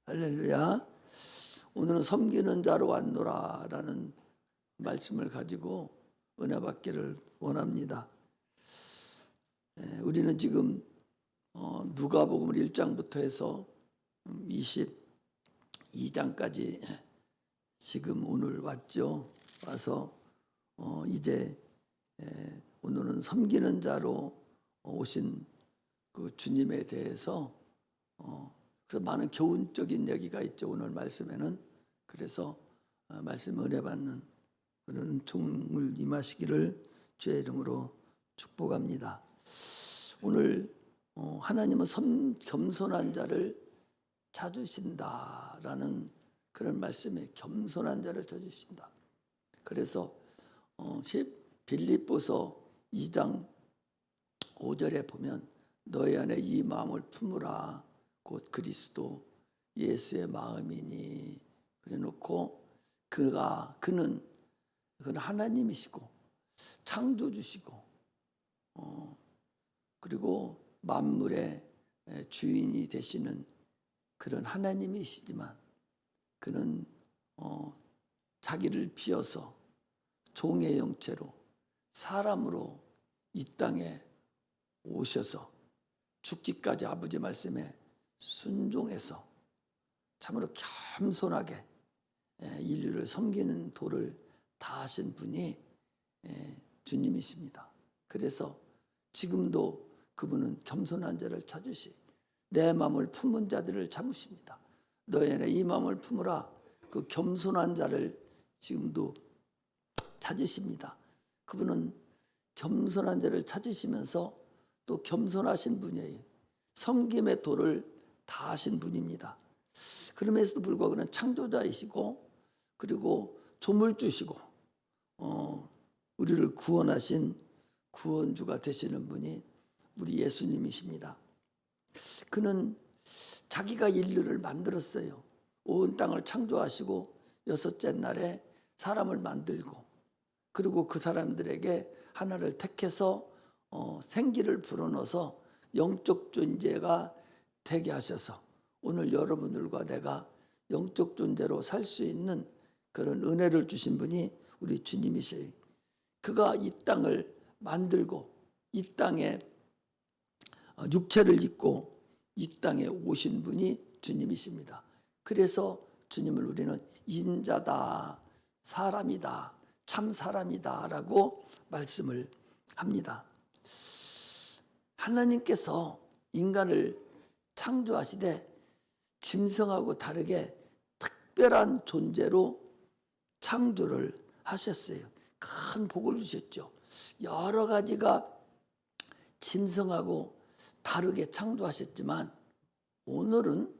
할렐루야. 오늘은 섬기는 자로 왔노라라는 말씀을 가지고 은혜 받기를 원합니다. 우리는 지금 누가복음 1장부터 해서 22장까지 지금 오늘 왔죠. 와서 이제 오늘은 섬기는 자로 오신 그 주님에 대해서 그래서 많은 교훈적인 얘기가 있죠. 오늘 말씀에는. 그래서 말씀 은혜 받는 그런 은총을 임하시기를 주의 이름으로 축복합니다. 오늘 하나님은 겸손한 자를 찾으신다라는 그런 말씀에 겸손한 자를 찾으신다. 그래서 빌립보서 2장 5절에 보면 너희 안에 이 마음을 품으라 곧 그리스도 예수의 마음이니 그래 놓고 그는 하나님이시고 창조주시고 그리고 만물의 주인이 되시는 그런 하나님이시지만 그는 자기를 비어서 종의 형체로 사람으로 이 땅에 오셔서 죽기까지 아버지 말씀에 순종해서 참으로 겸손하게 인류를 섬기는 도를 다하신 분이 주님이십니다. 그래서 지금도 그분은 겸손한 자를 찾으시 내 마음을 품은 자들을 참으십니다. 너희 안에 이 마음을 품으라. 그 겸손한 자를 지금도 찾으십니다. 그분은 겸손한 자를 찾으시면서 또 겸손하신 분이에요. 섬김의 도를 다하신 분입니다. 그럼에도 불구하고 그는 창조자이시고 그리고 조물주시고 우리를 구원하신 구원주가 되시는 분이 우리 예수님이십니다. 그는 자기가 인류를 만들었어요. 온 땅을 창조하시고 여섯째 날에 사람을 만들고 그리고 그 사람들에게 하나를 택해서 생기를 불어넣어서 영적 존재가 되게 하셔서 오늘 여러분들과 내가 영적 존재로 살 수 있는 그런 은혜를 주신 분이 우리 주님이셔요. 그가 이 땅을 만들고 이 땅에 육체를 입고 이 땅에 오신 분이 주님이십니다. 그래서 주님을 우리는 인자다, 사람이다, 참 사람이다 라고 말씀을 합니다. 하나님께서 인간을 창조하시되 짐승하고 다르게 특별한 존재로 창조를 하셨어요. 큰 복을 주셨죠. 여러 가지가 짐승하고 다르게 창조하셨지만 오늘은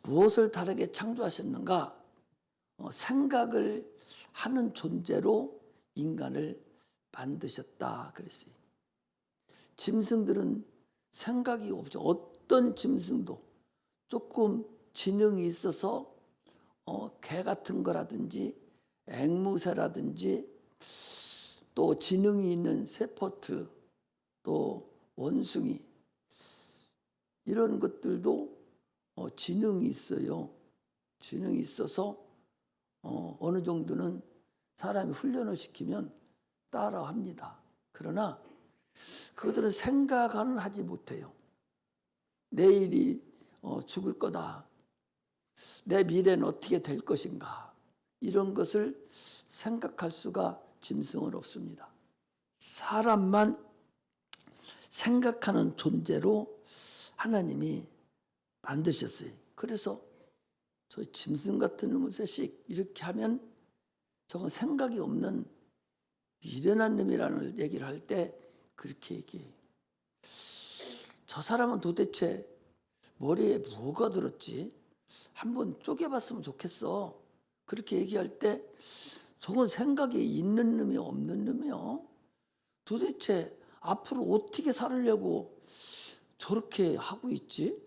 무엇을 다르게 창조하셨는가? 생각을 하는 존재로 인간을 만드셨다 그랬어요. 짐승들은 생각이 없죠. 어떤 짐승도 조금 지능이 있어서 개 같은 거라든지 앵무새라든지 또 지능이 있는 세포트 또 원숭이 이런 것들도 지능이 있어요. 지능이 있어서 어느 정도는 사람이 훈련을 시키면 따라합니다. 그러나 그들은 생각은 하지 못해요. 내일이 죽을 거다. 내 미래는 어떻게 될 것인가. 이런 것을 생각할 수가 짐승은 없습니다. 사람만 생각하는 존재로 하나님이 만드셨어요. 그래서 저 짐승 같은 놈의 새식 이렇게 하면 저건 생각이 없는 미련한 놈이라는 얘기를 할 때 그렇게 얘기해요. 저 사람은 도대체 머리에 뭐가 들었지? 한번 쪼개봤으면 좋겠어. 그렇게 얘기할 때 저건 생각이 있는 놈이 없는 놈이요. 도대체 앞으로 어떻게 살으려고 저렇게 하고 있지?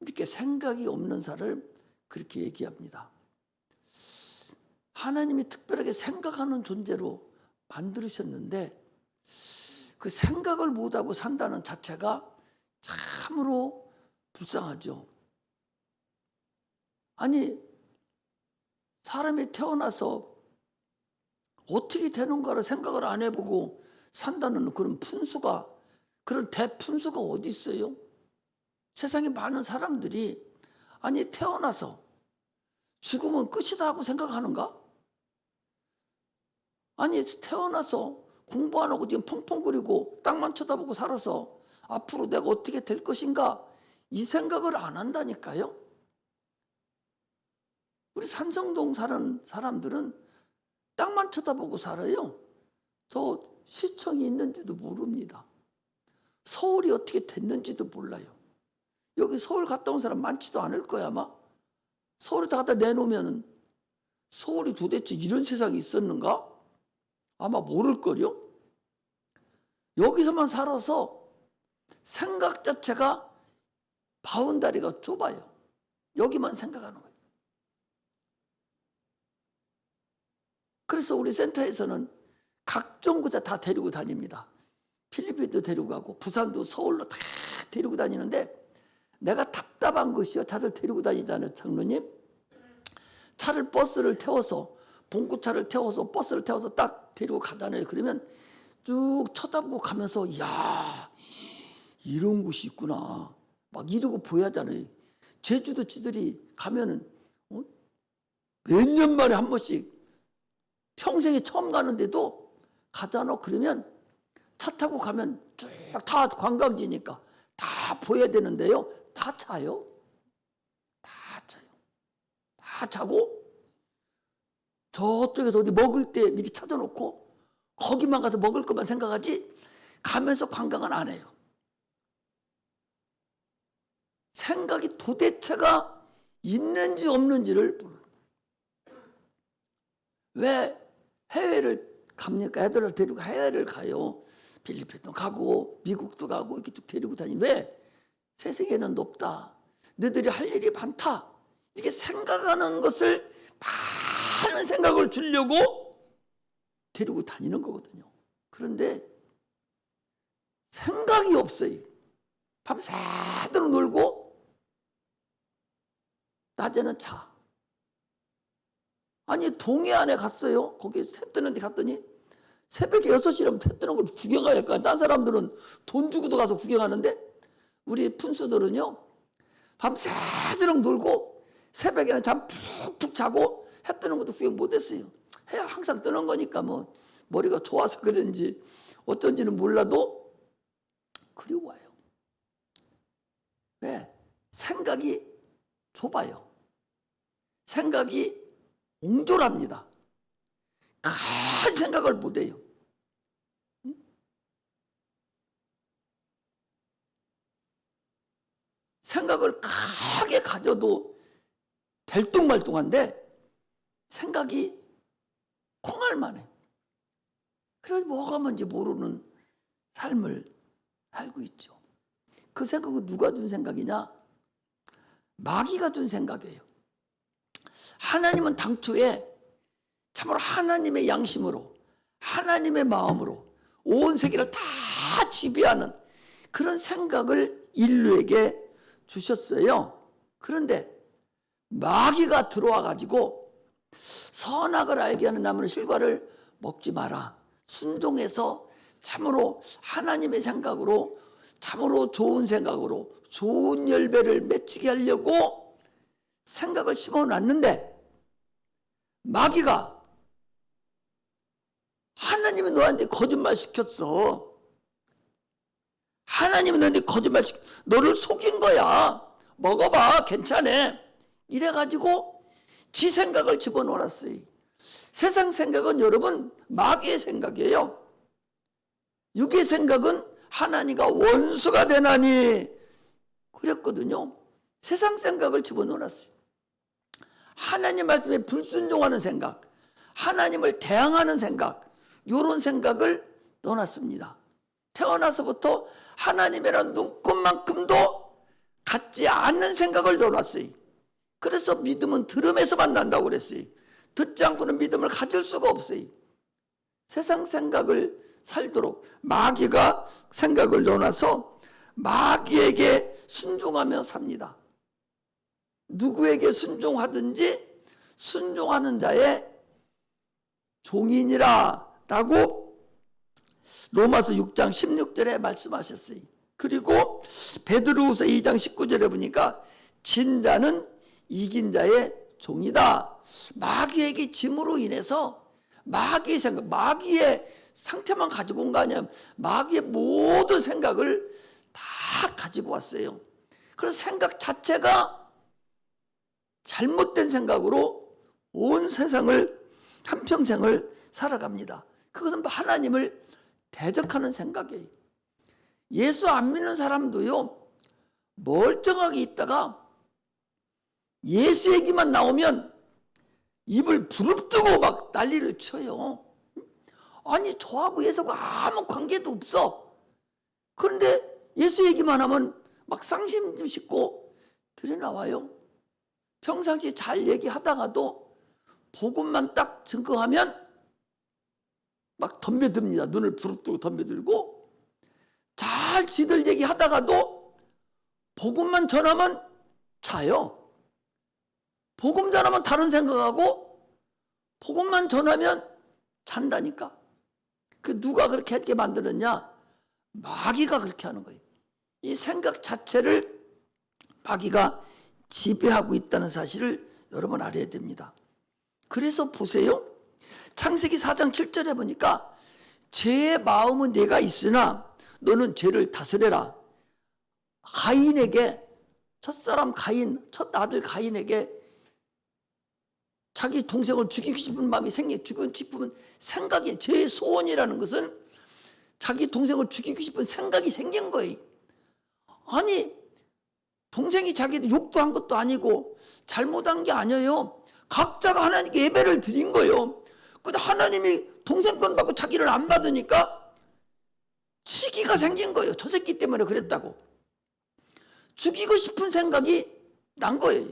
이렇게 생각이 없는 사람을 그렇게 얘기합니다. 하나님이 특별하게 생각하는 존재로 만들으셨는데 그 생각을 못하고 산다는 자체가 참으로 불쌍하죠. 아니, 사람이 태어나서 어떻게 되는가를 생각을 안 해보고 산다는 그런 분수가, 그런 대분수가 어디 있어요? 세상에 많은 사람들이 아니 태어나서 죽으면 끝이다 하고 생각하는가? 아니 태어나서 공부 안 하고 지금 펑펑거리고 땅만 쳐다보고 살아서 앞으로 내가 어떻게 될 것인가 이 생각을 안 한다니까요. 우리 삼성동 사는 사람들은 땅만 쳐다보고 살아요. 저 시청이 있는지도 모릅니다. 서울이 어떻게 됐는지도 몰라요. 여기 서울 갔다 온 사람 많지도 않을 거야 아마. 서울에다 갖다 내놓으면 서울이 도대체 이런 세상이 있었는가? 아마 모를걸요. 여기서만 살아서 생각 자체가 바운다리가 좁아요. 여기만 생각하는 거예요. 그래서 우리 센터에서는 각종 구자 다 데리고 다닙니다. 필리핀도 데리고 가고 부산도 서울로 다 데리고 다니는데 내가 답답한 것이요. 차를 데리고 다니잖아요. 장로님. 차를 버스를 태워서 봉구차를 태워서 버스를 태워서 딱 데리고 가잖아요. 그러면 쭉 쳐다보고 가면서 야 이런 곳이 있구나 막 이러고 보여하잖아요. 제주도 지들이 가면은 몇 년 만에 한 번씩 평생에 처음 가는데도 가잖아. 그러면 차 타고 가면 쭉 다 관광지니까 다 보여야 되는데요. 다 차요. 다 차요. 다 차고 저쪽에서 어디 먹을 때 미리 찾아놓고 거기만 가서 먹을 것만 생각하지 가면서 관광은 안 해요. 생각이 도대체가 있는지 없는지를 몰라요. 왜 해외를 갑니까? 애들을 데리고 해외를 가요. 필리핀도 가고 미국도 가고 이렇게 쭉 데리고 다니는 왜? 세상에는 높다. 너희들이 할 일이 많다. 이렇게 생각하는 것을 많은 생각을 주려고 데리고 다니는 거거든요. 그런데 생각이 없어요. 밤새도록 놀고 낮에는 차. 아니 동해안에 갔어요. 거기 해 뜨는 데 갔더니 새벽에 6시라면 해 뜨는 걸 구경하니까 딴 사람들은 돈 주고도 가서 구경하는데 우리 푼수들은요. 밤새도록 놀고 새벽에는 잠 푹푹 자고 해 뜨는 것도 구경 못했어요. 해야 항상 뜨는 거니까 뭐 머리가 좋아서 그런지 어쩐지는 몰라도 그리워요. 왜? 생각이 좁아요. 생각이 옹졸합니다. 큰 생각을 못해요. 생각을 크게 가져도 될뚱말뚱한데 생각이 콩알만해. 그래서 뭐가 뭔지 모르는 삶을 살고 있죠. 그 생각은 누가 준 생각이냐? 마귀가 준 생각이에요. 하나님은 당초에 참으로 하나님의 양심으로 하나님의 마음으로 온 세계를 다 지배하는 그런 생각을 인류에게 주셨어요. 그런데 마귀가 들어와 가지고 선악을 알게 하는 나무는 실과를 먹지 마라. 순종해서 참으로 하나님의 생각으로 참으로 좋은 생각으로 좋은 열매를 맺히게 하려고 생각을 심어놨는데 마귀가 하나님이 너한테 거짓말 시켰어. 하나님이 너한테 거짓말 시켰어. 너를 속인 거야. 먹어봐. 괜찮아. 이래가지고 지 생각을 집어넣었어요. 세상 생각은 여러분 마귀의 생각이에요. 육의 생각은 하나님과 원수가 되나니 그랬거든요. 세상 생각을 집어넣었어요. 하나님 말씀에 불순종하는 생각, 하나님을 대항하는 생각, 이런 생각을 넣어놨습니다. 태어나서부터 하나님이란 눈꽃만큼도 갖지 않는 생각을 넣어놨어요. 그래서 믿음은 들음에서만 난다고 그랬어요. 듣지 않고는 믿음을 가질 수가 없어요. 세상 생각을 살도록 마귀가 생각을 넣어놔서 마귀에게 순종하며 삽니다. 누구에게 순종하든지 순종하는 자의 종이니라 라고 로마서 6장 16절에 말씀하셨어요. 그리고 베드로후서 2장 19절에 보니까 진자는 이긴 자의 종이다. 마귀에게 짐으로 인해서 마귀의 생각, 마귀의 상태만 가지고 온 거 아니야. 마귀의 모든 생각을 다 가지고 왔어요. 그래서 생각 자체가 잘못된 생각으로 온 세상을 한평생을 살아갑니다. 그것은 하나님을 대적하는 생각이에요. 예수 안 믿는 사람도요, 멀쩡하게 있다가 예수 얘기만 나오면 입을 부릅뜨고 막 난리를 쳐요. 아니, 저하고 예수가 아무 관계도 없어. 그런데 예수 얘기만 하면 막 상심도 싣고 들여나와요. 평상시 잘 얘기하다가도 복음만 딱 증거하면 막 덤벼듭니다. 눈을 부릅뜨고 덤벼들고, 잘 지들 얘기하다가도 복음만 전하면 자요. 복음 전하면 다른 생각하고 복음만 전하면 잔다니까. 그 누가 그렇게 하게 만들었냐? 마귀가 그렇게 하는 거예요. 이 생각 자체를 마귀가 지배하고 있다는 사실을 여러분 알아야 됩니다. 그래서 보세요. 창세기 4장 7절에 보니까 죄의 마음은 내가 있으나 너는 죄를 다스려라. 가인에게, 첫사람 가인, 첫 아들 가인에게 자기 동생을 죽이고 싶은 마음이 죽이고 싶은 생각이, 죄의 소원이라는 것은 자기 동생을 죽이고 싶은 생각이 생긴 거예요. 아니, 동생이 자기도 욕도 한 것도 아니고 잘못한 게 아니에요. 각자가 하나님께 예배를 드린 거예요. 근데 하나님이 동생 건 받고 자기를 안 받으니까 시기가 생긴 거예요. 저 새끼 때문에 그랬다고. 죽이고 싶은 생각이 난 거예요.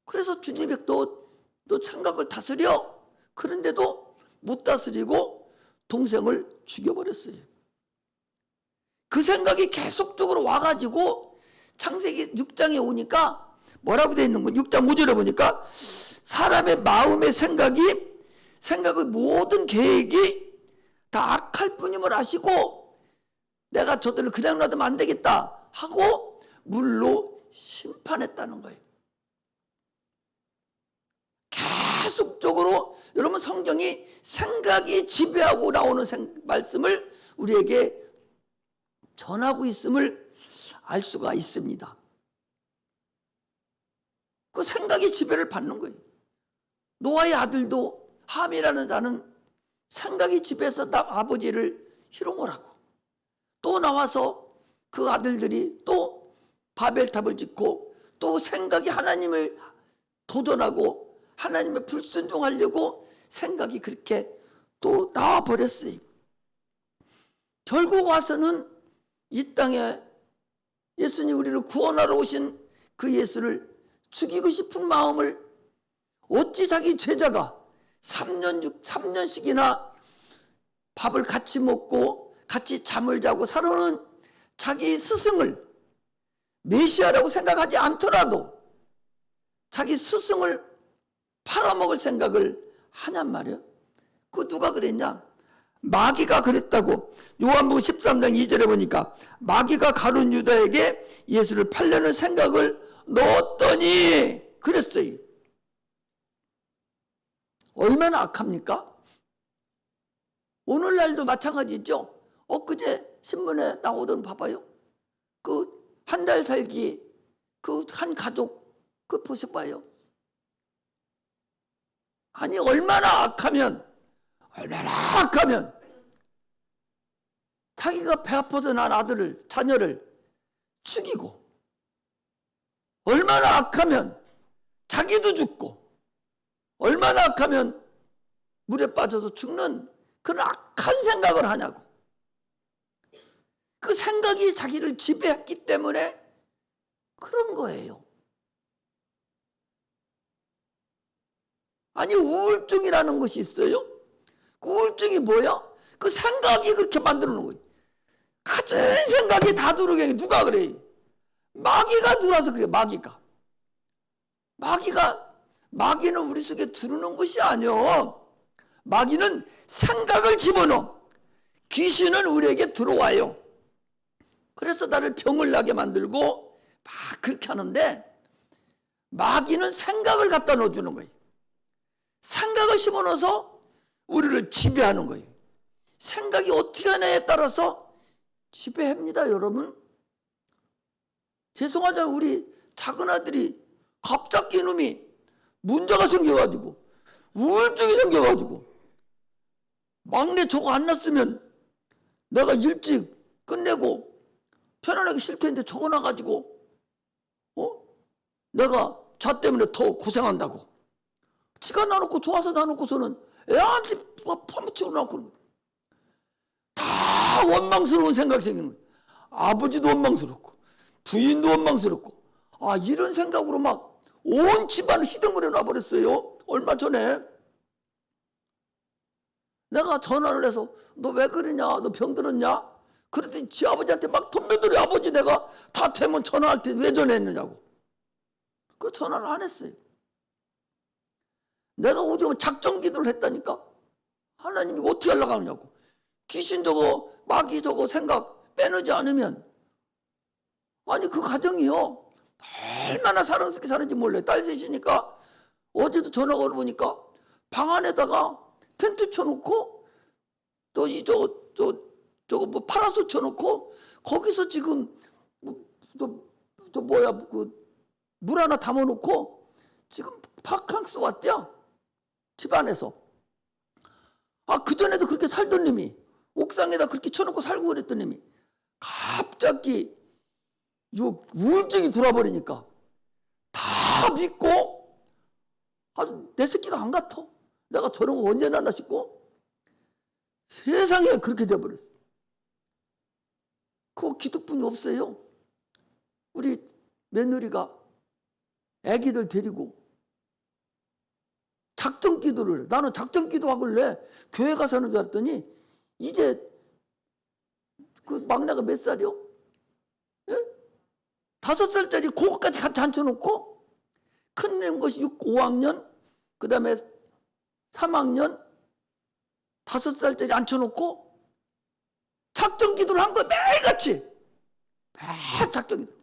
그래서 주님이 너 생각을 다스려. 그런데도 못 다스리고 동생을 죽여버렸어요. 그 생각이 계속적으로 와가지고 창세기 6장에 오니까 뭐라고 되어 있는 거예요? 6장 5절에 보니까 사람의 마음의 생각의 모든 계획이 다 악할 뿐임을 아시고 내가 저들을 그냥 놔두면 안 되겠다 하고 물로 심판했다는 거예요. 계속적으로 여러분 성경이 생각이 지배하고 나오는 말씀을 우리에게 전하고 있음을 알 수가 있습니다. 그 생각이 지배를 받는 거예요. 노아의 아들도 함이라는 자는 생각이 지배해서 아버지를 희롱을 하고 또 나와서 그 아들들이 또 바벨탑을 짓고 또 생각이 하나님을 도전하고 하나님의 불순종하려고 생각이 그렇게 또 나와버렸어요. 결국 와서는 이 땅에 예수님 우리를 구원하러 오신 그 예수를 죽이고 싶은 마음을 어찌 자기 제자가 3년씩이나 밥을 같이 먹고 같이 잠을 자고 살아오는 자기 스승을 메시아라고 생각하지 않더라도 자기 스승을 팔아먹을 생각을 하냔 말이에요. 그 누가 그랬냐? 마귀가 그랬다고. 요한복음 13장 2절에 보니까 마귀가 가룟 유다에게 예수를 팔려는 생각을 넣었더니 그랬어요. 얼마나 악합니까? 오늘날도 마찬가지죠. 엊그제 신문에 나오던 봐봐요. 그 한 달 살기 그 한 가족 그 보셔봐요. 아니 얼마나 악하면 자기가 배 아파서 난 자녀를 죽이고, 얼마나 악하면 자기도 죽고, 얼마나 악하면 물에 빠져서 죽는 그런 악한 생각을 하냐고. 그 생각이 자기를 지배했기 때문에 그런 거예요. 아니 우울증이라는 것이 있어요. 그 우울증이 뭐야? 그 생각이 그렇게 만들어 놓은 거예요. 가진 생각이 다 들어오게 누가 그래? 마귀가 들어와서 그래. 마귀가. 마귀는 우리 속에 들어오는 것이 아니요. 마귀는 생각을 집어넣어. 귀신은 우리에게 들어와요. 그래서 나를 병을 나게 만들고 막 그렇게 하는데, 마귀는 생각을 갖다 넣어주는 거예요. 생각을 심어넣어서 우리를 지배하는 거예요. 생각이 어떻게 하냐에 따라서 지배합니다, 여러분. 죄송하지만 우리 작은 아들이 갑자기 이놈이 문제가 생겨가지고 우울증이 생겨가지고, 막내 저거 안 났으면 내가 일찍 끝내고 편안하게 쉴 텐데 저거 나가지고 내가 저 때문에 더 고생한다고. 지가 나놓고 좋아서 나놓고서는 애한테 파묻히고 나놓고 다 원망스러운 생각이 생기는 거예요. 아버지도 원망스럽고 부인도 원망스럽고, 이런 생각으로 막 온 집안을 희덩거려 놔버렸어요. 얼마 전에 내가 전화를 해서 너 왜 그러냐, 너 병들었냐, 그랬더니 지 아버지한테 막 덤벼들어. 아버지 내가 다 되면 전화할 때 왜 전화했느냐고. 그 전화를 안 했어요. 내가 오죽하면 작정 기도를 했다니까. 하나님이 어떻게 하려고 하느냐고. 귀신 저거 마귀 저거 생각 빼내지 않으면, 아니 그 가정이요 얼마나 사랑스럽게 사는지 몰라요. 딸 셋이니까 어제도 전화가 오니까 방 안에다가 텐트 쳐놓고 또 저거 뭐 파라솔 쳐놓고 거기서 지금 그 물 하나 담아놓고 지금 바캉스 왔대요. 집 안에서. 그전에도 그렇게 살던 놈이 옥상에다 그렇게 쳐놓고 살고 그랬던 놈이 갑자기 우울증이 들어버리니까 다 믿고 아주 내 새끼가 안 같아. 내가 저런 거 언제 나나 싶고 세상에 그렇게 돼버렸어. 그거 기도뿐이 없어요. 우리 며느리가 애기들 데리고 작정 기도를, 나는 작정 기도 하길래 교회 가서 하는 줄 알았더니 이제 그 막내가 몇 살이요? 5살짜리 그거까지 같이 앉혀놓고 큰 것이 5학년, 그 다음에 3학년 5살짜리 앉혀놓고 작정 기도를 한 거야. 매일같이 매일 작정 기도.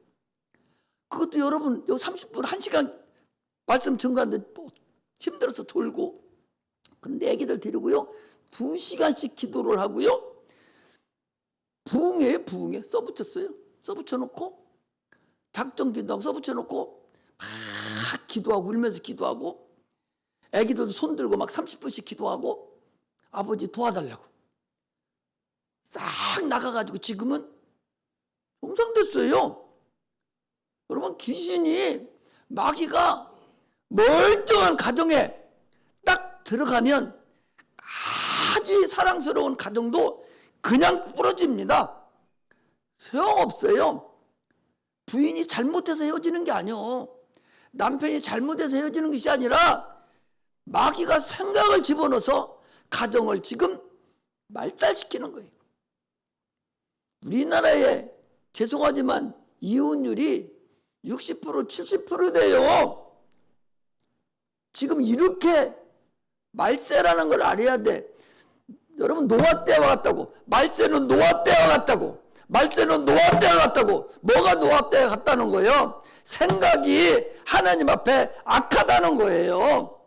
그것도 여러분 여기 30분 1시간 말씀 전가하는데 힘들어서 돌고, 그런데 애기들 데리고요 2시간씩 기도를 하고요, 부흥에 써붙였어요. 써붙여놓고 작정 기도하고 써붙여놓고 막 기도하고 울면서 기도하고, 애기들도 손 들고 막 30분씩 기도하고 아버지 도와달라고 싹 나가가지고 지금은 정상됐어요. 여러분, 귀신이 마귀가 멀쩡한 가정에 딱 들어가면 아주 사랑스러운 가정도 그냥 부러집니다. 소용없어요. 부인이 잘못해서 헤어지는 게 아니요, 남편이 잘못해서 헤어지는 것이 아니라 마귀가 생각을 집어넣어서 가정을 지금 말살시키는 거예요. 우리나라에 죄송하지만 이혼율이 60% 70% 돼요. 지금 이렇게 말세라는 걸 알아야 돼. 여러분, 노아 때와 같다고. 말세는 노아 때와 같다고. 말세는 노아 때와 같다고. 뭐가 노아 때와 같다는 거예요? 생각이 하나님 앞에 악하다는 거예요.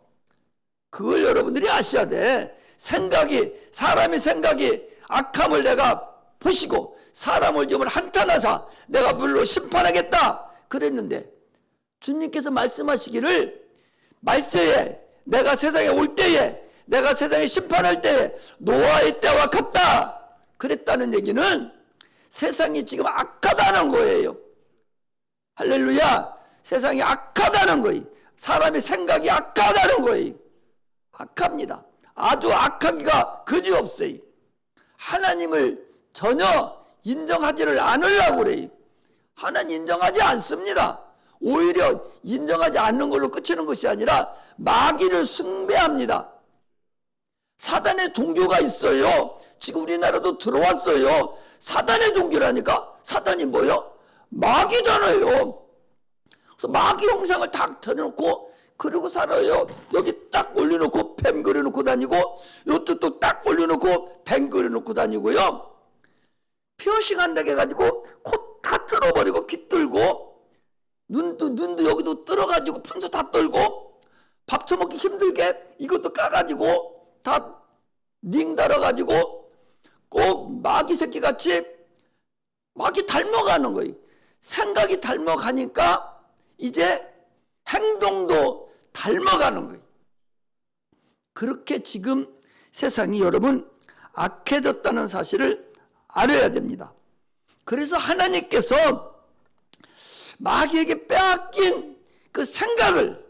그걸 여러분들이 아셔야 돼. 사람의 생각이 악함을 내가 보시고 사람을 지금 한탄하사 내가 물로 심판하겠다 그랬는데, 주님께서 말씀하시기를 말세에 내가 세상에 올 때에 내가 세상에 심판할 때에 노아의 때와 같다 그랬다는 얘기는 세상이 지금 악하다는 거예요. 할렐루야. 세상이 악하다는 거예요. 사람의 생각이 악하다는 거예요. 악합니다. 아주 악하기가 그지없어요. 하나님을 전혀 인정하지를 않으려고 그래요. 하나님 인정하지 않습니다. 오히려 인정하지 않는 걸로 끝이는 것이 아니라 마귀를 숭배합니다. 사단의 종교가 있어요. 지금 우리나라도 들어왔어요. 사단의 종교라니까. 사단이 뭐요? 마귀잖아요. 그래서 마귀 형상을 딱 펴놓고 그러고 살아요. 여기 딱 올려놓고 뱀 그려놓고 다니고, 이것도 또 딱 올려놓고 뱀 그려놓고 다니고요. 피어싱 한다고 해가지고 코 다 뚫어버리고, 귀 뚫고, 눈도 여기도 뚫어가지고 분수 다 떨고, 밥 처먹기 힘들게 이것도 까가지고 다 링 달아가지고 꼭 마귀 새끼같이 마귀 닮아가는 거예요. 생각이 닮아가니까 이제 행동도 닮아가는 거예요. 그렇게 지금 세상이 여러분 악해졌다는 사실을 알아야 됩니다. 그래서 하나님께서 마귀에게 빼앗긴 그 생각을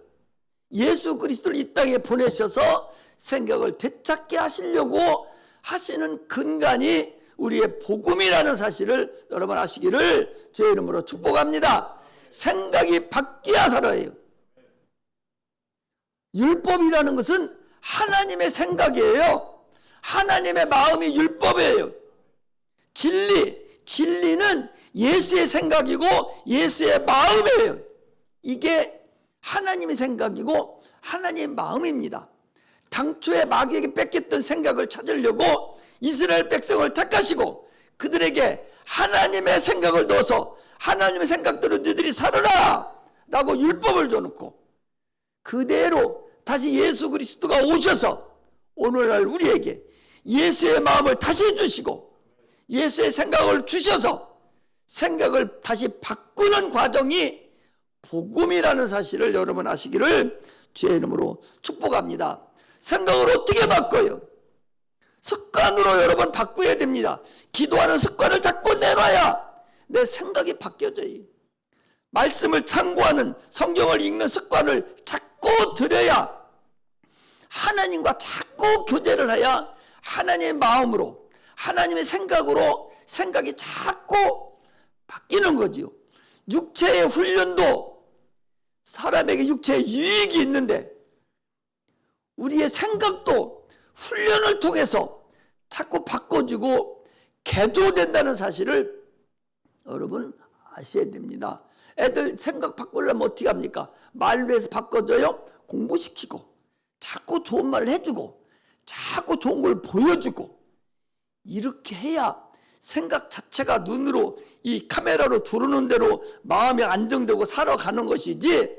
예수 그리스도를 이 땅에 보내셔서 생각을 되찾게 하시려고 하시는 근간이 우리의 복음이라는 사실을 여러분 아시기를 제 이름으로 축복합니다. 생각이 바뀌어야 살아요. 율법이라는 것은 하나님의 생각이에요. 하나님의 마음이 율법이에요. 진리는 예수의 생각이고 예수의 마음이에요. 이게 하나님의 생각이고 하나님의 마음입니다. 당초에 마귀에게 뺏겼던 생각을 찾으려고 이스라엘 백성을 택하시고 그들에게 하나님의 생각을 넣어서 하나님의 생각대로 너희들이 살아라 라고 율법을 줘놓고 그대로 다시 예수 그리스도가 오셔서 오늘날 우리에게 예수의 마음을 다시 주시고 예수의 생각을 주셔서 생각을 다시 바꾸는 과정이 복음이라는 사실을 여러분 아시기를 주의 이름으로 축복합니다. 생각을 어떻게 바꿔요? 습관으로 여러분 바꿔야 됩니다. 기도하는 습관을 자꾸 내놔야 내 생각이 바뀌어져요. 말씀을 참고하는 성경을 읽는 습관을 자꾸 들여야 하나님과 자꾸 교제를 해야 하나님의 마음으로 하나님의 생각으로 생각이 자꾸 바뀌는 거지요. 육체의 훈련도 사람에게 육체에 유익이 있는데 우리의 생각도 훈련을 통해서 자꾸 바꿔지고 개조된다는 사실을 여러분 아셔야 됩니다. 애들 생각 바꾸려면 어떻게 합니까? 말로 해서 바꿔줘요. 공부시키고 자꾸 좋은 말을 해주고 자꾸 좋은 걸 보여주고 이렇게 해야 생각 자체가 눈으로 이 카메라로 들어오는 대로 마음이 안정되고 살아가는 것이지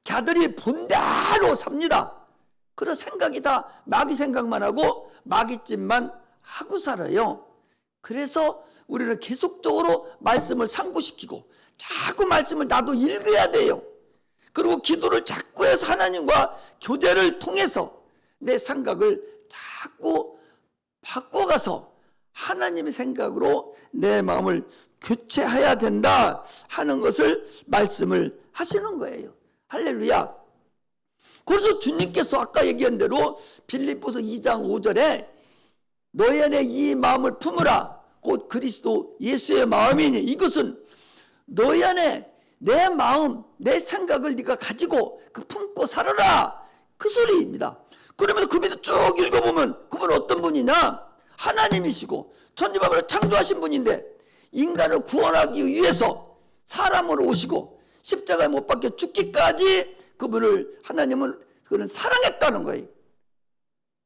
걔들이 본대로 삽니다. 그래서 생각이 다 마귀 생각만 하고 마귀짓만 하고 살아요. 그래서 우리는 계속적으로 말씀을 상고시키고 자꾸 말씀을 나도 읽어야 돼요. 그리고 기도를 자꾸 해서 하나님과 교제를 통해서 내 생각을 자꾸 바꿔가서 하나님의 생각으로 내 마음을 교체해야 된다 하는 것을 말씀을 하시는 거예요. 할렐루야. 그래서 주님께서 아까 얘기한 대로 빌립보서 2장 5절에 너희 안에 이 마음을 품으라 곧 그리스도 예수의 마음이니 이것은 너희 안에 내 마음 내 생각을 네가 가지고 그 품고 살아라 그 소리입니다. 그러면서 그 밑에 쭉 읽어보면 그분은 어떤 분이냐 하나님이시고 천지만물을 창조하신 분인데 인간을 구원하기 위해서 사람으로 오시고 십자가에 못 박혀 죽기까지 그분을 하나님은 그는 사랑했다는 거예요.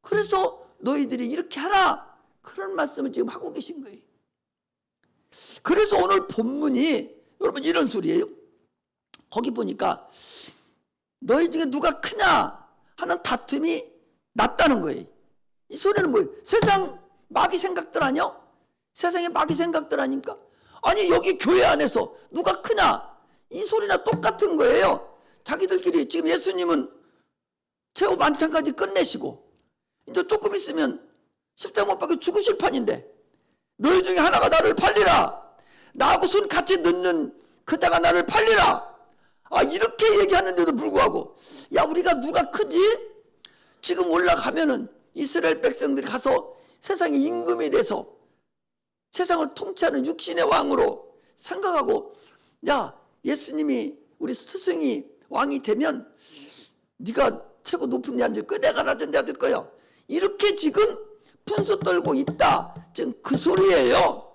그래서 너희들이 이렇게 하라 그런 말씀을 지금 하고 계신 거예요. 그래서 오늘 본문이 여러분 이런 소리예요. 거기 보니까 너희 중에 누가 크냐 하는 다툼이 났다는 거예요. 이 소리는 뭐예요? 세상 마귀 생각들 아니야? 세상의 마귀 생각들 아닙니까? 아니 여기 교회 안에서 누가 크냐 이 소리나 똑같은 거예요. 자기들끼리 지금 예수님은 최후 만찬까지 끝내시고 이제 조금 있으면 십자가 못 박혀 죽으실 판인데 너희 중에 하나가 나를 팔리라 나하고 손 같이 넣는 그자가 나를 팔리라 이렇게 얘기하는데도 불구하고 야 우리가 누가 크지? 지금 올라가면은 이스라엘 백성들이 가서 세상의 임금이 돼서 세상을 통치하는 육신의 왕으로 생각하고 야 예수님이 우리 스승이 왕이 되면 네가 최고 높은 데 앉을 거야 내가 낮은 데 앉을 거야 이렇게 지금 분수 떨고 있다 지금 그 소리예요.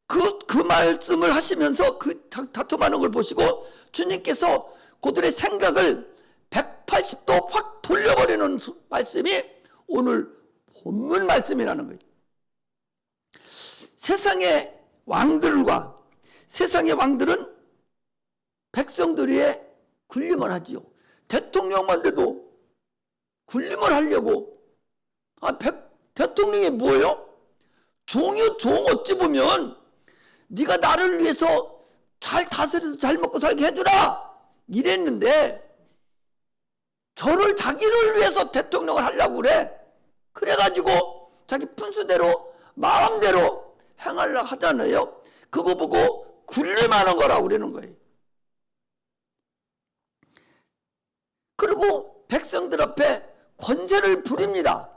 그 그 말씀을 하시면서 그 다툼하는 걸 보시고 주님께서 그들의 생각을 180도 확 돌려버리는 말씀이 오늘 본문 말씀이라는 거예요. 세상의 왕들은 백성들의 군림을 하지요. 대통령만 돼도 군림을 하려고. 대통령이 뭐예요? 종이요. 종. 어찌 보면 네가 나를 위해서 잘 다스려서 잘 먹고 살게 해주라 이랬는데, 저를 자기를 위해서 대통령을 하려고 그래. 그래가지고 자기 분수대로 마음대로 행하려고 하잖아요. 그거 보고 군림하는 거라고 그러는 거예요. 그리고 백성들 앞에 권세를 부립니다.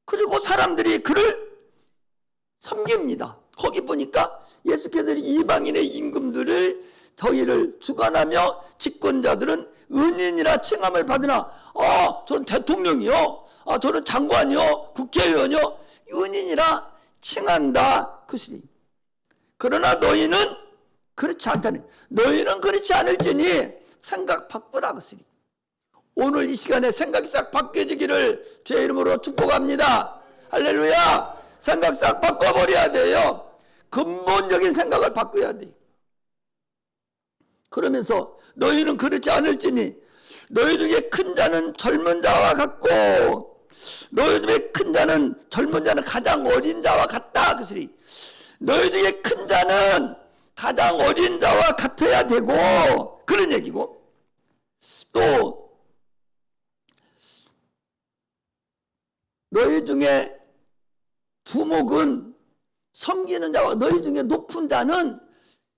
그리고 사람들이 그를 섬깁니다. 거기 보니까 예수께서 이방인의 임금들을 저희를 주관하며 집권자들은 은인이라 칭함을 받으나, 저는 대통령이요, 저는 장관이요, 국회의원이요, 은인이라 칭한다 그시니. 그러나 너희는 그렇지 않다니. 너희는 그렇지 않을지니 생각 바꾸라 그시니. 오늘 이 시간에 생각이 싹 바뀌어지기를 주의 이름으로 축복합니다. 할렐루야. 생각 싹 바꿔버려야 돼요. 근본적인 생각을 바꿔야 돼요. 그러면서 너희는 그렇지 않을지니 너희 중에 큰 자는 젊은 자와 같고 너희 중에 큰 자는 젊은 자는 가장 어린 자와 같다 그러니. 너희 중에 큰 자는 가장 어린 자와 같아야 되고, 그런 얘기고, 또 너희 중에 두목은 섬기는 자와 너희 중에 높은 자는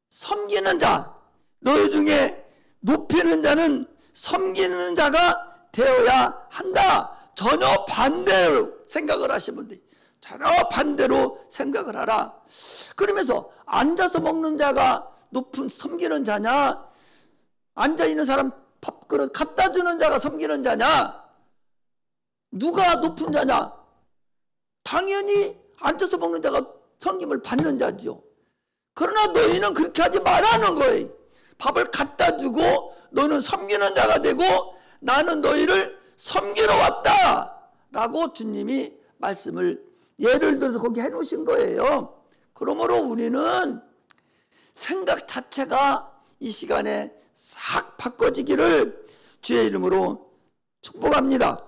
섬기는 자, 너희 중에 높이는 자는 섬기는 자가 되어야 한다. 전혀 반대로 생각을 하시면 돼요. 전혀 반대로 생각을 하라. 그러면서 앉아서 먹는 자가 높은 섬기는 자냐, 앉아있는 사람 밥그릇 갖다 주는 자가 섬기는 자냐, 누가 높은 자냐? 당연히 앉아서 먹는 자가 섬김을 받는 자죠. 그러나 너희는 그렇게 하지 말라는 거예요. 밥을 갖다 주고 너는 섬기는 자가 되고 나는 너희를 섬기러 왔다 라고 주님이 말씀을 예를 들어서 거기 해놓으신 거예요. 그러므로 우리는 생각 자체가 이 시간에 싹 바꿔지기를 주의 이름으로 축복합니다.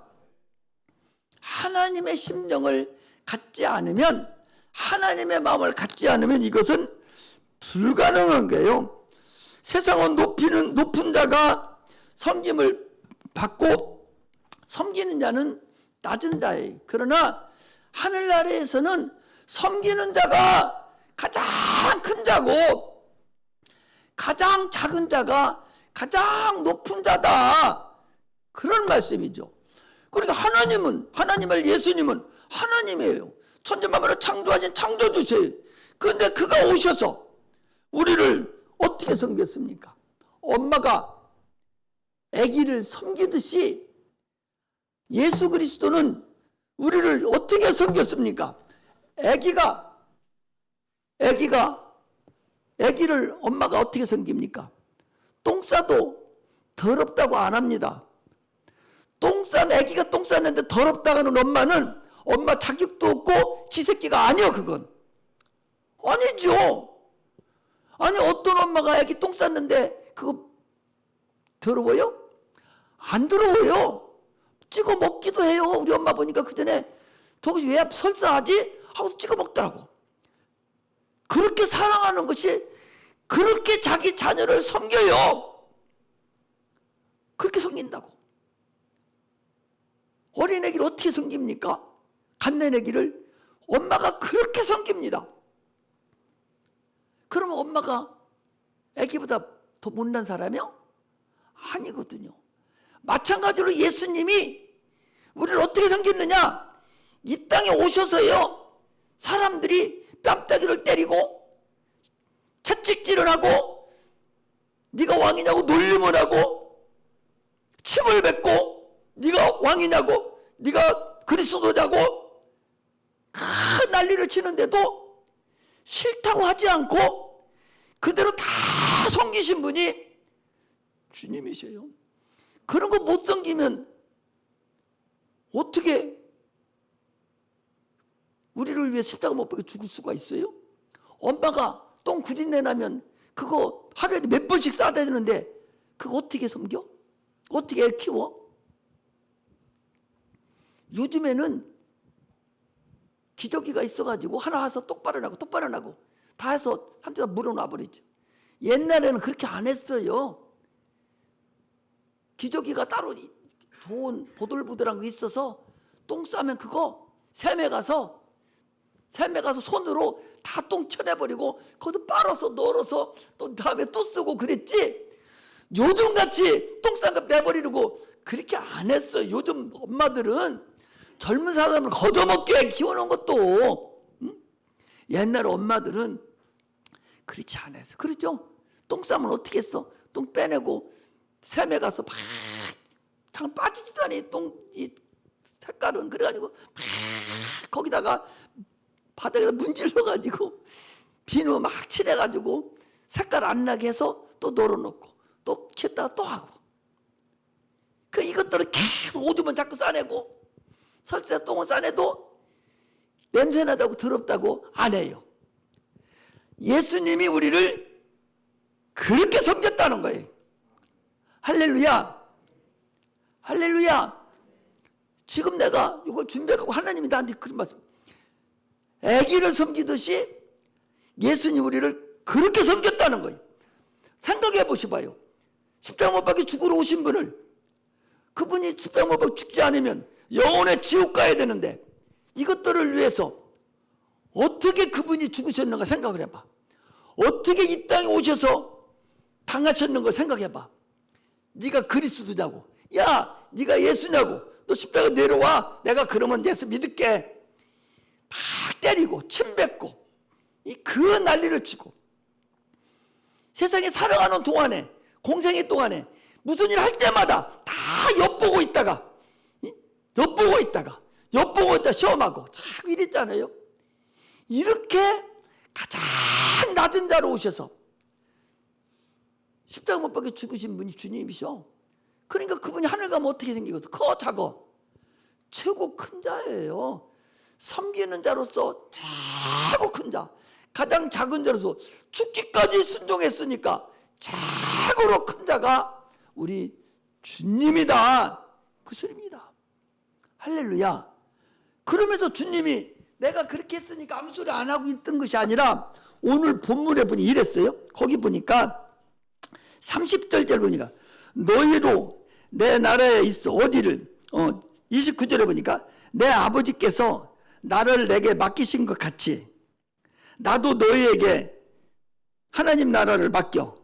하나님의 심정을 갖지 않으면, 하나님의 마음을 갖지 않으면 이것은 불가능한 거예요. 세상은 높은 자가 섬김을 받고 섬기는 자는 낮은 자예요. 그러나 하늘나라에서는 섬기는 자가 가장 큰 자고 가장 작은 자가 가장 높은 자다, 그런 말씀이죠. 그러니까 하나님을 예수님은 하나님이에요. 천지만물을 창조하신 창조주세요. 그런데 그가 오셔서 우리를 어떻게 섬겼습니까? 엄마가 아기를 섬기듯이 예수 그리스도는 우리를 어떻게 섬겼습니까? 아기를 엄마가 어떻게 섬깁니까? 똥 싸도 더럽다고 안 합니다. 아기가 똥 쌌는데 더럽다고는 엄마는 엄마 자격도 없고 지 새끼가 아니요. 그건 아니죠. 아니, 어떤 엄마가 아기 똥 쌌는데 그거 더러워요? 안 더러워요. 찍어 먹기도 해요. 우리 엄마 보니까 그 전에 저것이 왜 설사하지? 하고 찍어 먹더라고. 그렇게 사랑하는 것이, 그렇게 자기 자녀를 섬겨요. 그렇게 섬긴다고. 어린애기를 어떻게 섬깁니까? 갓난애기를 엄마가 그렇게 섬깁니다. 그러면 엄마가 애기보다 더 못난 사람이요? 아니거든요. 마찬가지로 예수님이 우리를 어떻게 섬겼느냐? 이 땅에 오셔서요, 사람들이 뺨따기를 때리고 채찍질을 하고 네가 왕이냐고 놀림을 하고 침을 뱉고 네가 왕이냐고, 네가 그리스도냐고 큰 난리를 치는데도 싫다고 하지 않고 그대로 다 섬기신 분이 주님이세요. 그런 거 못 섬기면 어떻게 우리를 위해 십자가 못 박혀 죽을 수가 있어요? 엄마가 똥 구린내 나면 그거 하루에 몇 번씩 싸야 되는데 그거 어떻게 섬겨? 어떻게 애 키워? 요즘에는 기저귀가 있어가지고 하나 해서 똑바로 나고 다 해서 한 대다 물어놔버리죠. 옛날에는 그렇게 안 했어요. 기저귀가 따로 좋은 보들보들한 거 있어서 똥 싸면 그거 샘에 가서 손으로 다 똥 쳐내버리고 거기서 빨아서 널어서 또 다음에 또 쓰고 그랬지. 요즘같이 똥 싼 거 내버리고 그렇게 안 했어요. 요즘 엄마들은 젊은 사람을 거저먹게 키워놓은 것도 옛날 엄마들은 그렇지 않았어요. 그렇죠? 똥 싸면 어떻게 했어? 똥 빼내고 샘에 가서 막 장 빠지지도 않니 이 색깔은. 그래가지고 막 거기다가 바닥에다 문질러가지고 비누 막 칠해가지고 색깔 안 나게 해서 또 널어놓고 또 켰다가 또 하고. 그 이것들을 계속 오줌은 자꾸 싸내고 설사 똥을 싸내도 냄새나다고 더럽다고 안 해요. 예수님이 우리를 그렇게 섬겼다는 거예요. 할렐루야. 할렐루야. 지금 내가 이걸 준비하고 하나님이 나한테 그런 말씀. 아기를 섬기듯이 예수님 우리를 그렇게 섬겼다는 거예요. 생각해 보시봐요. 십자가 못 박혀 죽으러 오신 분을, 그분이 십자가 못 박혀 죽지 않으면 영혼의 지옥 가야 되는데 이것들을 위해서 어떻게 그분이 죽으셨는가 생각을 해봐. 어떻게 이 땅에 오셔서 당하셨는 걸 생각해봐. 네가 그리스도냐고, 야 네가 예수냐고, 너 십자가 내려와, 내가 그러면 예수 믿을게. 막 때리고 침 뱉고 그 난리를 치고 세상에 살아가는 동안에, 공생의 동안에 무슨 일 할 때마다 다 엿보고 있다가 시험하고 참 이랬잖아요. 이렇게 가장 낮은 자로 오셔서 십자가 못 박혀 죽으신 분이 주님이셔. 그러니까 그분이 하늘 가면 어떻게 생기거든? 커 작어? 최고 큰 자예요. 섬기는 자로서 최고 큰 자, 가장 작은 자로서 죽기까지 순종했으니까 최고로 큰 자가 우리 주님이다, 그 소리입니다. 할렐루야. 그러면서 주님이 내가 그렇게 했으니까 아무 소리 안 하고 있던 것이 아니라 오늘 본문에 보니 이랬어요. 거기 보니까 30절 보니까 너희도 내 나라에 있어. 어디를 29절에 보니까 내 아버지께서 나를 내게 맡기신 것 같이 나도 너희에게 하나님 나라를 맡겨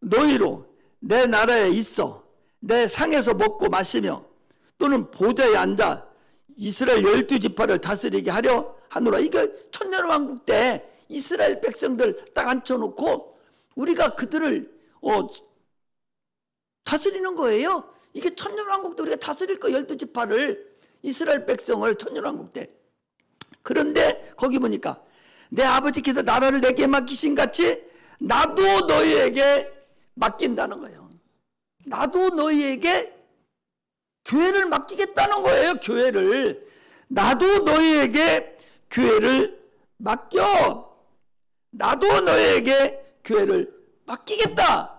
너희로 내 나라에 있어 내 상에서 먹고 마시며 또는 보좌에 앉아 이스라엘 12지파를 다스리게 하려 하노라. 이거 천년왕국 때 이스라엘 백성들 딱 앉혀놓고 우리가 그들을 다스리는 거예요. 이게 천년왕국도 우리가 다스릴 거, 12지파를, 이스라엘 백성을 천년왕국 때. 그런데 거기 보니까 내 아버지께서 나라를 내게 맡기신 같이 나도 너희에게 맡긴다는 거예요. 나도 너희에게 교회를 맡기겠다는 거예요. 교회를. 나도 너희에게 교회를 맡겨. 나도 너희에게 교회를 맡기겠다.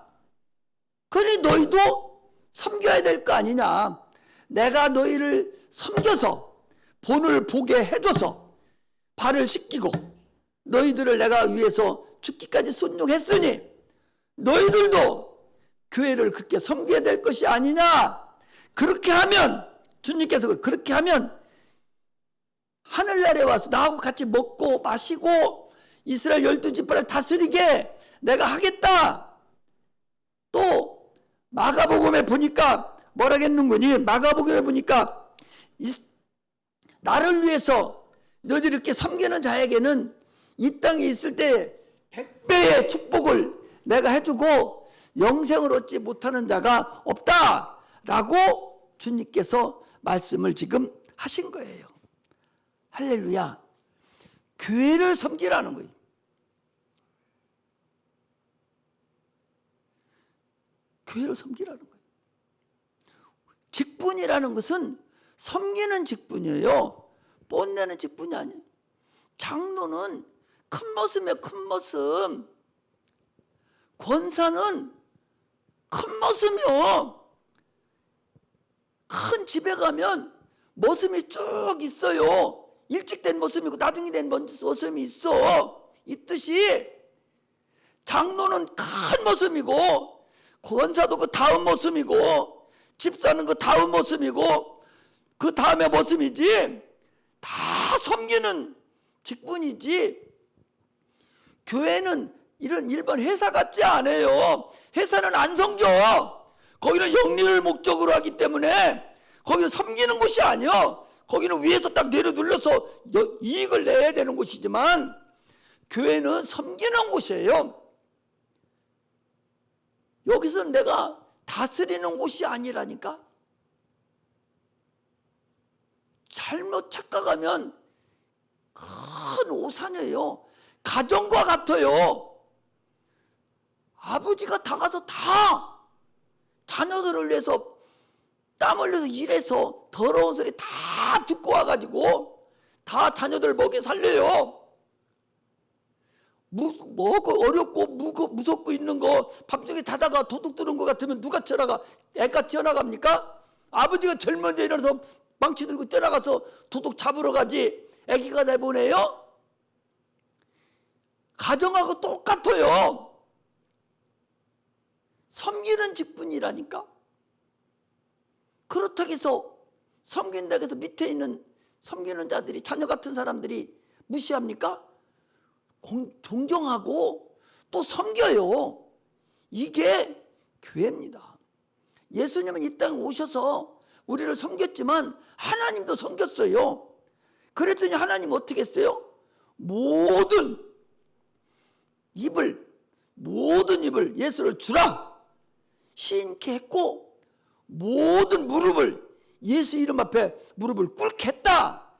그러니 너희도 섬겨야 될 거 아니냐. 내가 너희를 섬겨서 본을 보게 해줘서 발을 씻기고 너희들을 내가 위해서 죽기까지 순종했으니 너희들도 교회를 그렇게 섬겨야 될 것이 아니냐. 그렇게 하면 주님께서 그렇게 하면 하늘나라에 와서 나하고 같이 먹고 마시고 이스라엘 12지파를 다스리게 내가 하겠다. 또 마가복음에 보니까 뭐라겠는거니, 마가복음에 보니까 나를 위해서 너희들이 이렇게 섬기는 자에게는 이 땅에 있을 때 100배의 축복을 내가 해주고 영생을 얻지 못하는 자가 없다라고 주님께서 말씀을 지금 하신 거예요. 할렐루야. 교회를 섬기라는 거예요. 교회를 섬기라는 거예요. 직분이라는 것은 섬기는 직분이에요. 뽐내는 직분이 아니에요. 장로는 큰 모습이에요. 큰 모습. 권사는 큰 모습이요. 큰 집에 가면 모습이 쭉 있어요. 일찍 된 모습이고 나중에 된 모습이 있어. 있듯이 장로는 큰 모습이고 권사도 그 다음 모습이고 집사는 그 다음 모습이고 그 다음의 모습이지, 다 섬기는 직분이지. 교회는 이런 일반 회사 같지 않아요. 회사는 안 섬겨. 거기는 영리를 목적으로 하기 때문에 거기는 섬기는 곳이 아니야. 거기는 위에서 딱 내려둘러서 이익을 내야 되는 곳이지만 교회는 섬기는 곳이에요. 여기서 내가 다스리는 곳이 아니라니까. 잘못 착각하면 큰 오산이에요. 가정과 같아요. 아버지가 다 가서 다 자녀들을 위해서 땀 흘려서 일해서 더러운 소리 다 듣고 와가지고 다 자녀들 먹여 살려요. 뭐고 어렵고 무섭고 있는 거 밤중에 자다가 도둑 들은 것 같으면 누가 쳐나가? 애가 튀어나갑니까? 아버지가 제일 먼저 일어나서 망치 들고 뛰어나가서 도둑 잡으러 가지 애기가 내보내요? 가정하고 똑같아요. 섬기는 직분이라니까. 그렇다고 해서 섬긴다고 해서 밑에 있는 섬기는 자들이, 자녀 같은 사람들이 무시합니까? 존경하고 또 섬겨요. 이게 교회입니다. 예수님은 이 땅에 오셔서 우리를 섬겼지만 하나님도 섬겼어요. 그랬더니 하나님 어떻게 했어요? 모든 입을 예수를 주라 시인케 했고, 모든 무릎을 예수 이름 앞에 무릎을 꿇게 했다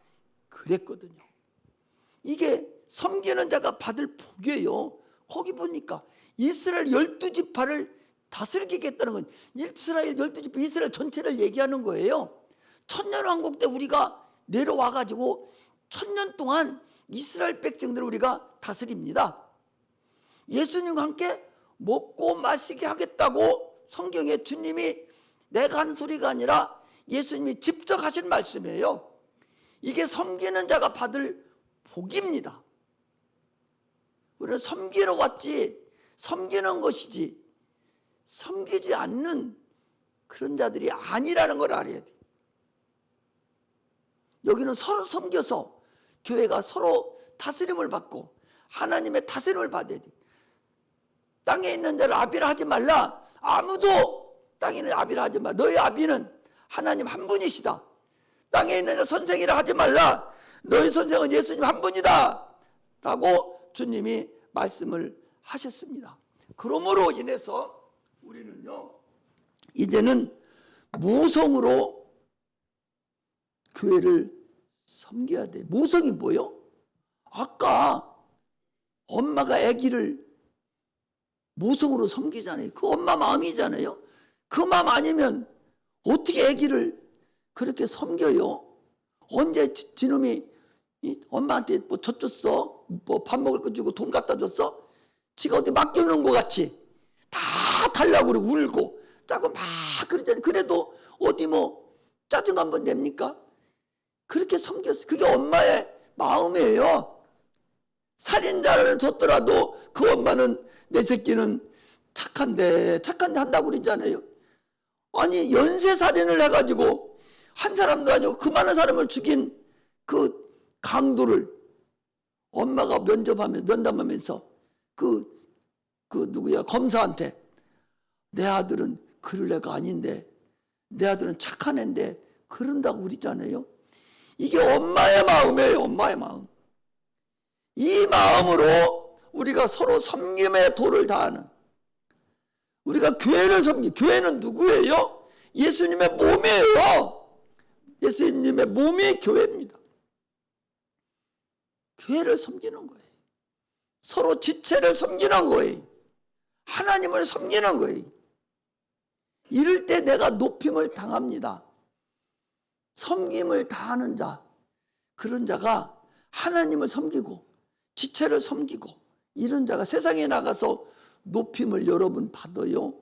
그랬거든요. 이게 섬기는 자가 받을 복이에요. 거기 보니까 이스라엘 12지파를 다스리게 했다는 건 이스라엘 12지파, 이스라엘 전체를 얘기하는 거예요. 천년왕국 때 우리가 내려와가지고 1000년 동안 이스라엘 백성들을 우리가 다스립니다. 예수님과 함께 먹고 마시게 하겠다고 성경에 주님이 내가 하는 소리가 아니라 예수님이 직접 하신 말씀이에요. 이게 섬기는 자가 받을 복입니다. 우리는 섬기러 왔지, 섬기는 것이지 섬기지 않는 그런 자들이 아니라는 걸 알아야 돼. 여기는 서로 섬겨서 교회가 서로 다스림을 받고 하나님의 다스림을 받아야 돼. 땅에 있는 자를 아비라 하지 말라. 아무도 땅에 있는 아비라 하지 마. 너희 아비는 하나님 한 분이시다. 땅에 있는 자 선생이라 하지 말라. 너희 선생은 예수님 한 분이다 라고 주님이 말씀을 하셨습니다. 그러므로 인해서 우리는요, 이제는 모성으로 교회를 섬겨야 돼. 모성이 뭐요? 아까 엄마가 아기를 모성으로 섬기잖아요. 그 엄마 마음이잖아요. 그 마음 아니면 어떻게 아기를 그렇게 섬겨요? 언제 지놈이 엄마한테 뭐 젖줬어? 뭐 밥 먹을 거 주고 돈 갖다 줬어? 지가 어디 맡겨놓은 것 같이 다 달라고 그러고 울고 짜고 막 그러잖아요. 그래도 어디 뭐 짜증 한번 냅니까? 그렇게 섬겼어. 그게 엄마의 마음이에요. 살인자를 줬더라도 그 엄마는 내 새끼는 착한데 한다고 그러잖아요. 아니 연쇄살인을 해가지고 한 사람도 아니고 그 많은 사람을 죽인 그 강도를 엄마가 면담하면서 그 누구야 검사한테 내 아들은 그럴 애가 아닌데, 내 아들은 착한 애인데 그런다고 그러잖아요. 이게 엄마의 마음이에요. 엄마의 마음. 이 마음으로 우리가 서로 섬김의 도를 다하는, 우리가 교회를 교회는 누구예요? 예수님의 몸이에요. 예수님의 몸이 교회입니다. 교회를 섬기는 거예요. 서로 지체를 섬기는 거예요. 하나님을 섬기는 거예요. 이럴 때 내가 높임을 당합니다. 섬김을 다하는 자, 그런 자가 하나님을 섬기고 지체를 섬기고 이런 자가 세상에 나가서 높임을 여러분 받아요.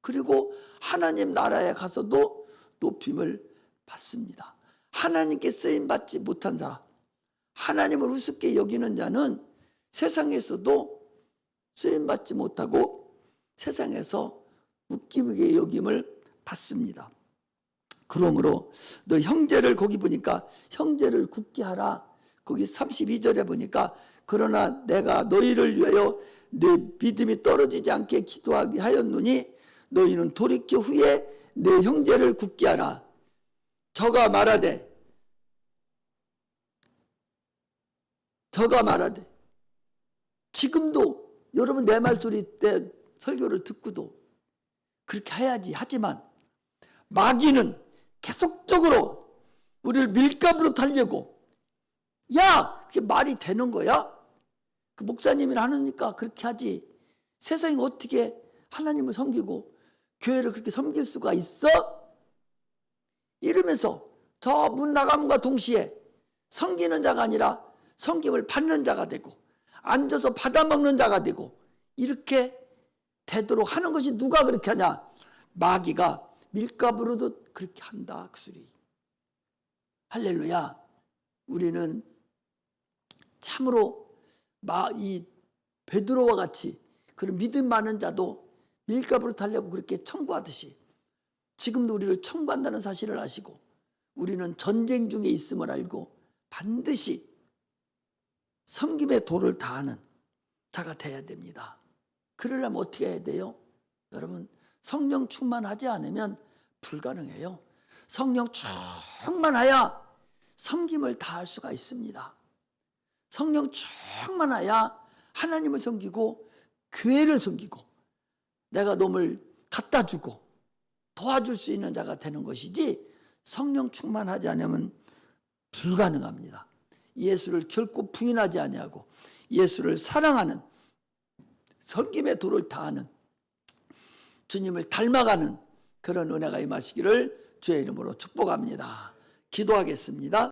그리고 하나님 나라에 가서도 높임을 받습니다. 하나님께 쓰임받지 못한 사람, 하나님을 우습게 여기는 자는 세상에서도 쓰임받지 못하고 세상에서 웃기게 여김을 받습니다. 그러므로 너 형제를, 거기 보니까 형제를 굳게 하라. 거기 32절에 보니까 그러나 내가 너희를 위하여 내 믿음이 떨어지지 않게 기도하게 하였노니 너희는 돌이켜 후에 내 형제를 굳게 하라. 저가 말하되 지금도 여러분 내 말소리 때 설교를 듣고도 그렇게 해야지. 하지만 마귀는 계속적으로 우리를 밀가부로 달려고, 야, 그게 말이 되는 거야? 그 목사님이 하느니까 그렇게 하지. 세상이 어떻게 하나님을 섬기고 교회를 그렇게 섬길 수가 있어? 이러면서 저 문 나감과 동시에 섬기는 자가 아니라 섬김을 받는 자가 되고 앉아서 받아먹는 자가 되고 이렇게 되도록 하는 것이 누가 그렇게 하냐? 마귀가 밀가부로도 그렇게 한다, 그 소리. 할렐루야. 우리는 참으로 이 베드로와 같이 그런 믿음 많은 자도 밀가부로 달려고 그렇게 청구하듯이 지금도 우리를 청구한다는 사실을 아시고 우리는 전쟁 중에 있음을 알고 반드시 섬김의 도를 다하는 자가 돼야 됩니다. 그러려면 어떻게 해야 돼요? 여러분, 성령 충만하지 않으면 불가능해요. 성령 충만해야 섬김을 다할 수가 있습니다. 성령 충만해야 하나님을 섬기고 교회를 섬기고 내가 놈을 갖다 주고 도와줄 수 있는 자가 되는 것이지, 성령 충만하지 않으면 불가능합니다. 예수를 결코 부인하지 아니하고 예수를 사랑하는 섬김의 도를 다하는 주님을 닮아가는 그런 은혜가 임하시기를 주의 이름으로 축복합니다. 기도하겠습니다.